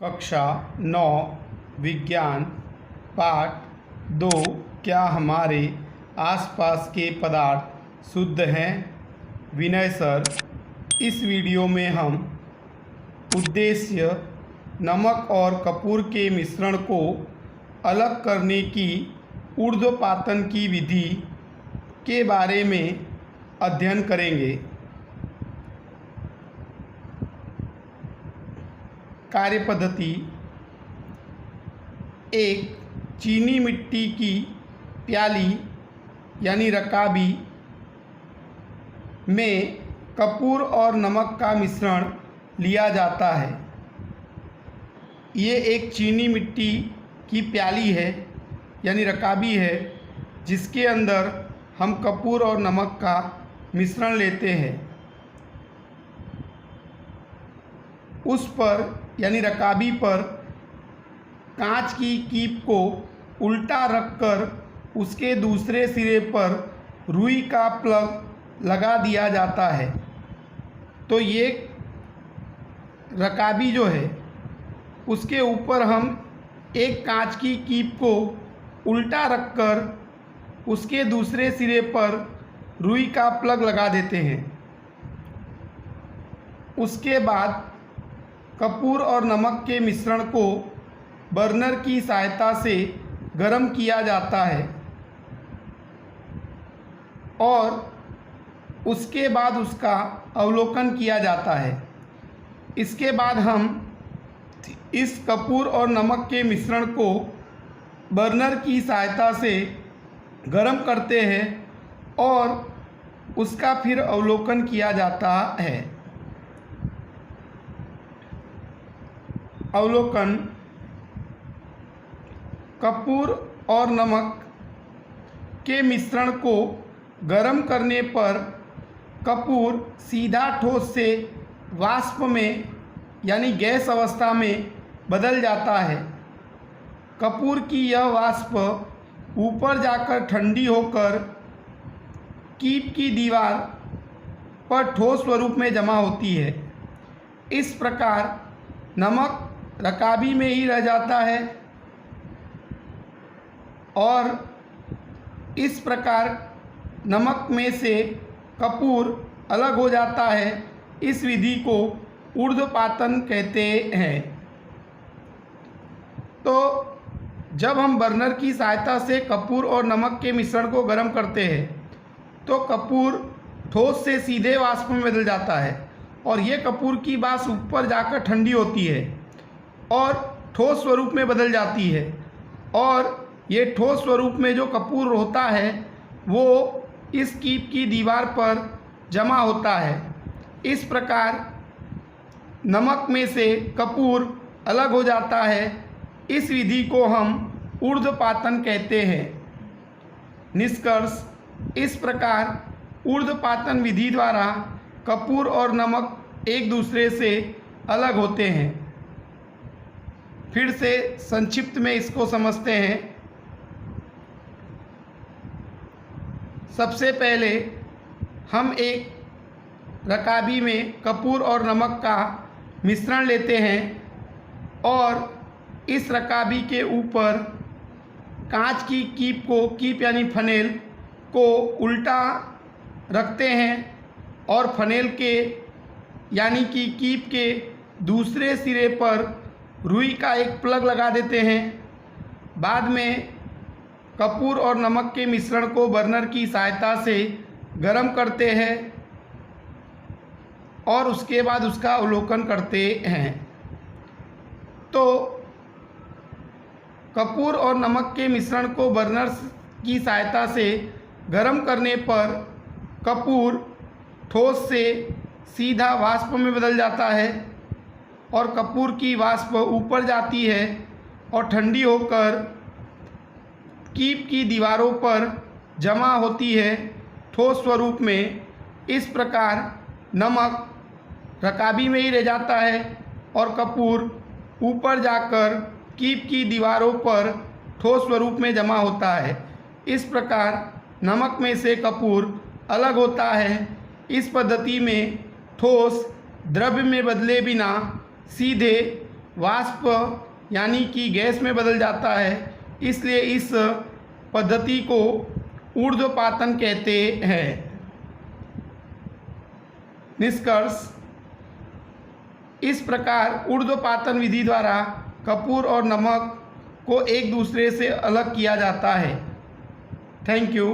कक्षा 9 विज्ञान पाठ 2 क्या हमारे आसपास के पदार्थ शुद्ध हैं? विनय सर, इस वीडियो में हम उद्देश्य नमक और कपूर के मिश्रण को अलग करने की ऊर्ध्वपातन की विधि के बारे में अध्ययन करेंगे। कार्य पद्धति। एक चीनी मिट्टी की प्याली यानी रकाबी में कपूर और नमक का मिश्रण लिया जाता है। ये एक चीनी मिट्टी की प्याली है यानी रकाबी है, जिसके अंदर हम कपूर और नमक का मिश्रण लेते हैं। उस पर यानी रकाबी पर कांच की कीप को उल्टा रखकर उसके दूसरे सिरे पर रुई का प्लग लगा दिया जाता है। तो ये रकाबी जो है उसके ऊपर हम एक कांच की कीप को उल्टा रखकर उसके दूसरे सिरे पर रुई का प्लग लगा देते हैं। उसके बाद कपूर और नमक के मिश्रण को बर्नर की सहायता से गर्म किया जाता है और उसके बाद उसका अवलोकन किया जाता है। इसके बाद हम इस कपूर और नमक के मिश्रण को बर्नर की सहायता से गर्म करते हैं और उसका फिर अवलोकन किया जाता है। अवलोकन। कपूर और नमक के मिश्रण को गर्म करने पर कपूर सीधा ठोस से वाष्प में यानी गैस अवस्था में बदल जाता है। कपूर की यह वाष्प ऊपर जाकर ठंडी होकर कीप की दीवार पर ठोस स्वरूप में जमा होती है। इस प्रकार नमक रकाबी में ही रह जाता है और इस प्रकार नमक में से कपूर अलग हो जाता है। इस विधि को ऊर्ध्वपातन कहते हैं। तो जब हम बर्नर की सहायता से कपूर और नमक के मिश्रण को गर्म करते हैं तो कपूर ठोस से सीधे वाष्प में बदल जाता है और ये कपूर की वाष्प ऊपर जाकर ठंडी होती है और ठोस स्वरूप में बदल जाती है और ये ठोस स्वरूप में जो कपूर होता है वो इस कीप की दीवार पर जमा होता है। इस प्रकार नमक में से कपूर अलग हो जाता है। इस विधि को हम ऊर्ध्वपातन कहते हैं। निष्कर्ष। इस प्रकार ऊर्ध्वपातन विधि द्वारा कपूर और नमक एक दूसरे से अलग होते हैं। फिर से संक्षिप्त में इसको समझते हैं। सबसे पहले हम एक रकाबी में कपूर और नमक का मिश्रण लेते हैं और इस रकाबी के ऊपर कांच की कीप यानी फनेल को उल्टा रखते हैं और फनेल के यानी कि कीप के दूसरे सिरे पर रुई का एक प्लग लगा देते हैं। बाद में कपूर और नमक के मिश्रण को बर्नर की सहायता से गर्म करते हैं और उसके बाद उसका अवलोकन करते हैं। तो कपूर और नमक के मिश्रण को बर्नर की सहायता से गर्म करने पर कपूर ठोस से सीधा वाष्प में बदल जाता है और कपूर की वाष्प ऊपर जाती है और ठंडी होकर कीप की दीवारों पर जमा होती है ठोस स्वरूप में। इस प्रकार नमक रकाबी में ही रह जाता है और कपूर ऊपर जाकर कीप की दीवारों पर ठोस स्वरूप में जमा होता है। इस प्रकार नमक में से कपूर अलग होता है। इस पद्धति में ठोस द्रव्य में बदले बिना सीधे वाष्प यानी कि गैस में बदल जाता है, इसलिए इस पद्धति को ऊर्ध्वपातन कहते हैं। निष्कर्ष, इस प्रकार ऊर्ध्वपातन विधि द्वारा कपूर और नमक को एक दूसरे से अलग किया जाता है। Thank you.